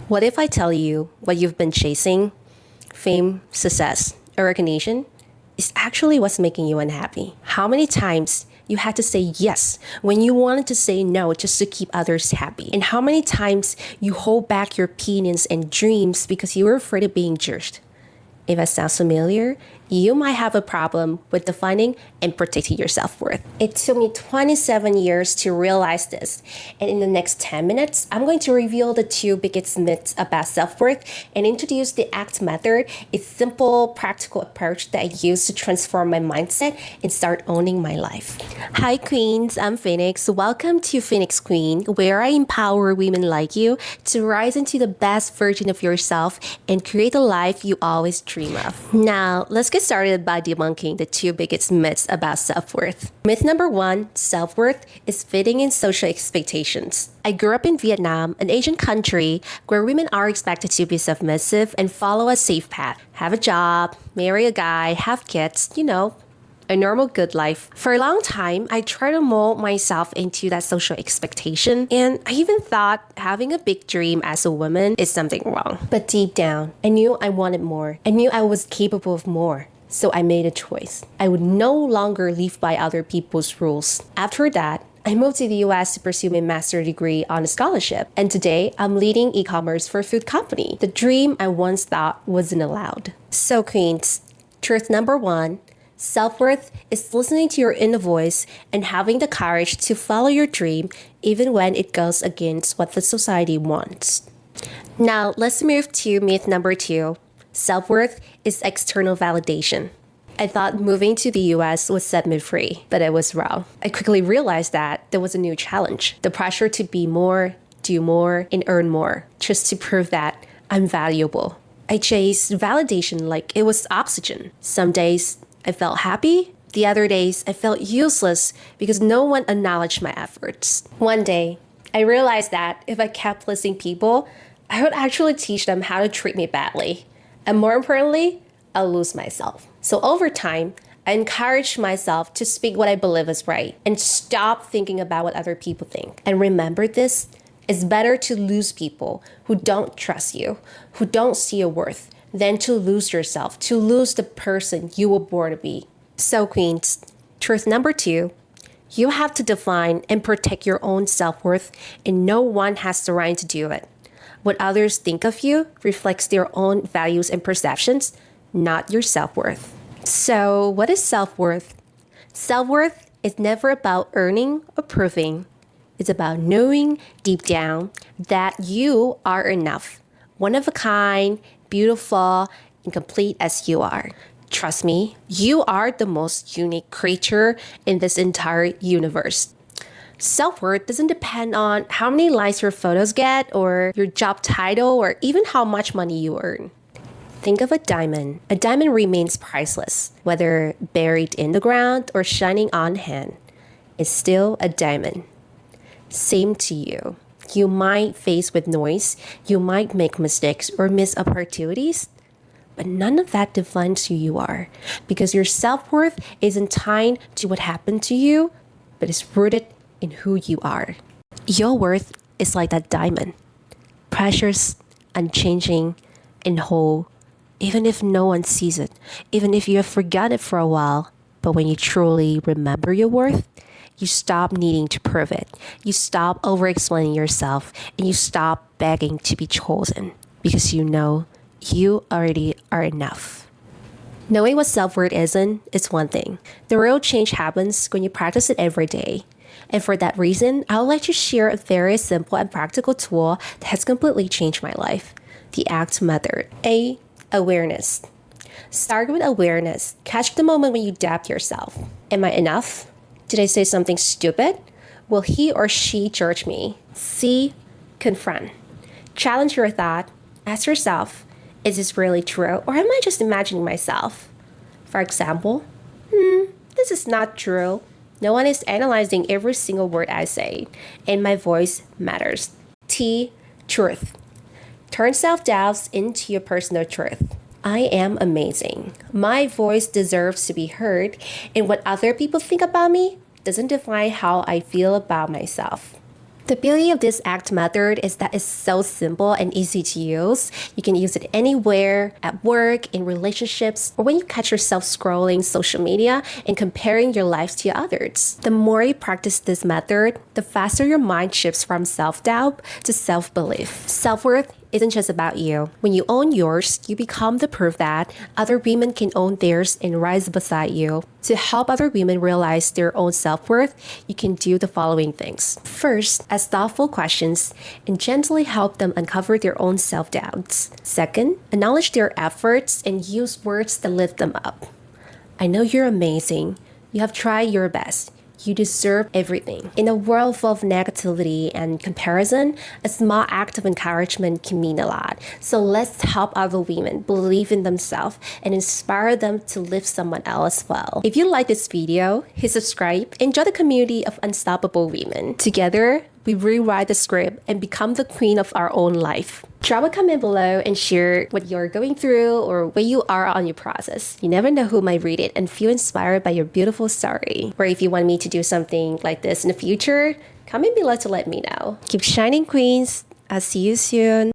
What if I tell you what you've been chasing, fame, success, or recognition, is actually what's making you unhappy? How many times you had to say yes when you wanted to say no just to keep others happy? And how many times you hold back your opinions and dreams because you were afraid of being judged? If that sounds familiar, you might have a problem with defining and protecting your self-worth. It took me 27 years to realize this. And in the next 10 minutes, I'm going to reveal the 2 biggest myths about self-worth and introduce the ACT method, a simple, practical approach that I use to transform my mindset and start owning my life. Hi, Queens. I'm Phoenix. Welcome to Phoenix Queen, where I empower women like you to rise into the best version of yourself and create the life you always dream of. Now, let's get started by debunking the 2 biggest myths about self-worth. Myth number 1, self-worth is fitting in social expectations. I grew up in Vietnam, an Asian country where women are expected to be submissive and follow a safe path. Have a job, marry a guy, have kids, a normal good life. For a long time, I tried to mold myself into that social expectation, and I even thought having a big dream as a woman is something wrong. But deep down, I knew I wanted more. I knew I was capable of more. So I made a choice. I would no longer live by other people's rules. After that, I moved to the US to pursue my master's degree on a scholarship. And today, I'm leading e-commerce for a food company. The dream I once thought wasn't allowed. So Queens, truth number 1, self-worth is listening to your inner voice and having the courage to follow your dream even when it goes against what the society wants. Now, let's move to myth number 2. Self-worth is external validation. I thought moving to the US would set me free, but I was wrong. I quickly realized that there was a new challenge. The pressure to be more, do more, and earn more, just to prove that I'm valuable. I chased validation like it was oxygen. Some days, I felt happy. The other days, I felt useless because no one acknowledged my efforts. One day, I realized that if I kept pleasing people, I would actually teach them how to treat me badly. And more importantly, I'll lose myself. So over time, I encouraged myself to speak what I believe is right and stop thinking about what other people think. And remember this, it's better to lose people who don't trust you, who don't see your worth, than to lose yourself, to lose the person you were born to be. So Queens, truth number 2, you have to define and protect your own self-worth, and no one has the right to do it. What others think of you reflects their own values and perceptions, not your self-worth. So what is self-worth? Self-worth is never about earning or proving. It's about knowing deep down that you are enough, one of a kind, beautiful, and complete as you are. Trust me, you are the most unique creature in this entire universe. Self-worth doesn't depend on how many likes your photos get or your job title or even how much money you earn. Think of a diamond. A diamond remains priceless, whether buried in the ground or shining on hand. It's still a diamond. Same to you. You might face with noise, you might make mistakes or miss opportunities, but none of that defines who you are because your self-worth isn't tied to what happened to you, but it's rooted in who you are. Your worth is like that diamond, precious, unchanging, and whole, even if no one sees it, even if you have forgotten it for a while. But when you truly remember your worth, you stop needing to prove it. You stop over-explaining yourself, and you stop begging to be chosen because you know you already are enough. Knowing what self-worth isn't is one thing. The real change happens when you practice it every day. And for that reason, I would like to share a very simple and practical tool that has completely changed my life. The ACT method. A, awareness. Start with awareness. Catch the moment when you doubt yourself. Am I enough? Did I say something stupid? Will he or she judge me? C, confront. Challenge your thought. Ask yourself, is this really true or am I just imagining myself? For example, this is not true. No one is analyzing every single word I say, and my voice matters. T, truth. Turn self-doubts into your personal truth. I am amazing. My voice deserves to be heard, and what other people think about me doesn't define how I feel about myself. The beauty of this ACT method is that it's so simple and easy to use. You can use it anywhere, at work, in relationships, or when you catch yourself scrolling social media and comparing your life to others. The more you practice this method, the faster your mind shifts from self-doubt to self-belief. Self-worth isn't just about you. When you own yours, you become the proof that other women can own theirs and rise beside you. To help other women realize their own self-worth, you can do the following things. First, ask thoughtful questions and gently help them uncover their own self-doubts. Second, acknowledge their efforts and use words that lift them up. I know you're amazing. You have tried your best. You deserve everything. In a world full of negativity and comparison, a small act of encouragement can mean a lot. So let's help other women believe in themselves and inspire them to lift someone else as well. If you like this video, hit subscribe and join the community of unstoppable women. Together, we rewrite the script and become the queen of our own life. Drop a comment below and share what you're going through or where you are on your process. You never know who might read it and feel inspired by your beautiful story. Or if you want me to do something like this in the future, comment below to let me know. Keep shining, queens. I'll see you soon.